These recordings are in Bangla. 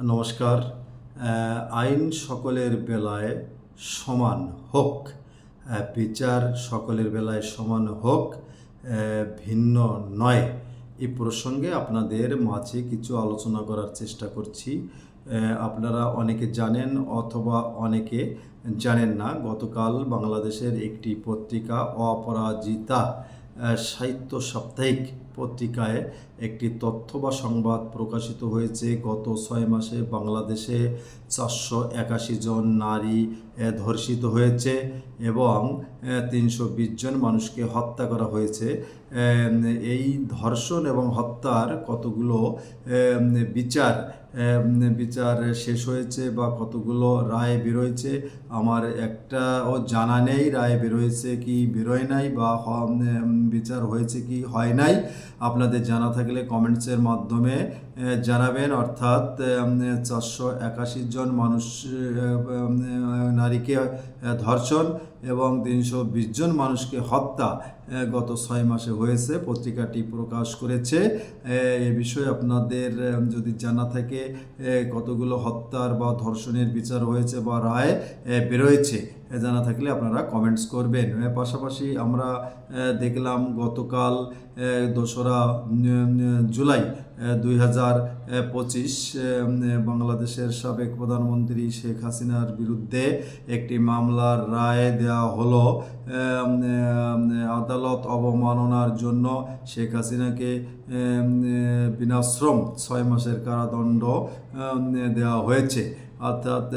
নমস্কার। আইন সকলের বেলায় সমান হোক, বিচার সকলের বেলায় সমান হোক, ভিন্ন নয়। এই প্রসঙ্গে আপনাদের মাঝে কিছু আলোচনা করার চেষ্টা করছি। আপনারা অনেকে জানেন অথবা অনেকে জানেন না, গতকাল বাংলাদেশের একটি পত্রিকা অপরাজিতা সাহিত্য সাপ্তাহিক পত্রিকায় একটি তথ্য বা সংবাদ প্রকাশিত হয়েছে। গত 6 মাসে বাংলাদেশে 481 জন নারী ধর্ষিত হয়েছে এবং 320 জন মানুষকে হত্যা করা হয়েছে। এই ধর্ষণ এবং হত্যার কতগুলো বিচার শেষ হয়েছে বা কতগুলো রায় বেরোয়েছে আমার একটাও জানা নেই। রায় বেরোয়েছে কি বেরোয় নাই বা বিচার হয়েছে কি হয় নাই, আপনাদের জানা থাকলে কমেন্টসের মাধ্যমে জানাবেন। অর্থাৎ 481 জন মানুষ নারীকে ধর্ষণ এবং 320 জন মানুষকে হত্যা গত 6 মাসে হয়েছে, পত্রিকাটি প্রকাশ করেছে। এ বিষয়ে আপনাদের যদি জানা থাকে কতগুলো হত্যার বা ধর্ষণের বিচার হয়েছে বা রায় বেরোয়েছে, জানা থাকলে আপনারা কমেন্টস করবেন। পাশাপাশি আমরা দেখলাম গতকাল 2রা জুলাই 2025 বাংলাদেশের সাবেক প্রধানমন্ত্রী শেখ হাসিনার বিরুদ্ধে একটি মামলার রায় দেওয়া হলো। আদালত অবমাননার জন্য শেখ হাসিনাকে বিনাশ্রম 6 মাসের কারাদণ্ড দেওয়া হয়েছে। অর্থাৎ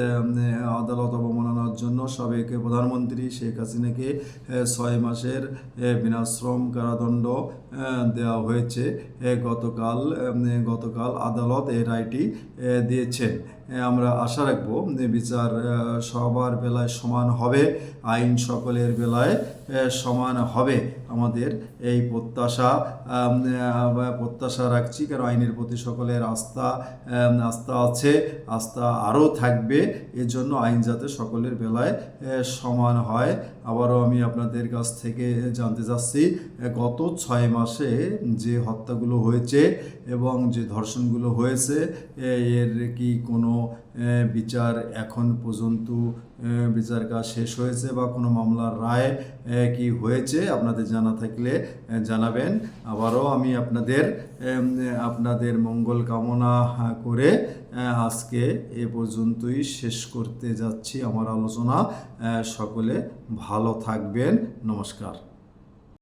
আদালত অবমাননার জন্য সাবেক প্রধানমন্ত্রী শেখ হাসিনাকে 6 মাসের বিনাশ্রম কারাদণ্ড দেওয়া হয়েছে। গতকাল আদালত এই রায়টি দিয়েছেন। আমরা আশা রাখবো বিচার সবার বেলায় সমান হবে, আইন সকলের বেলায় সমান হবে। আমাদের এই প্রত্যাশা রাখছি, কারণ আইনের প্রতি সকলের আস্থা আছে, আস্থা আরও থাকবে। এজন্য আইন যাতে সকলের বেলায় সমান হয়। আবারও আমি আপনাদের কাছ থেকে জানতে চাচ্ছি, গত 6 মাসে যে হত্যাগুলো হয়েছে এবং যে ধর্ষণগুলো হয়েছে, এর কি কোনো বিচার এখন পর্যন্ত বিচার কাজ শেষ হয়েছে বা কোনো মামলার রায় কি হয়েছে? আপনাদের জানা থাকলে জানাবেন। আবারও আমি আপনাদের মঙ্গল কামনা করে আজকে এ পর্যন্তই শেষ করতে যাচ্ছি আমার আলোচনা। সকলে ভালো থাকবেন। নমস্কার।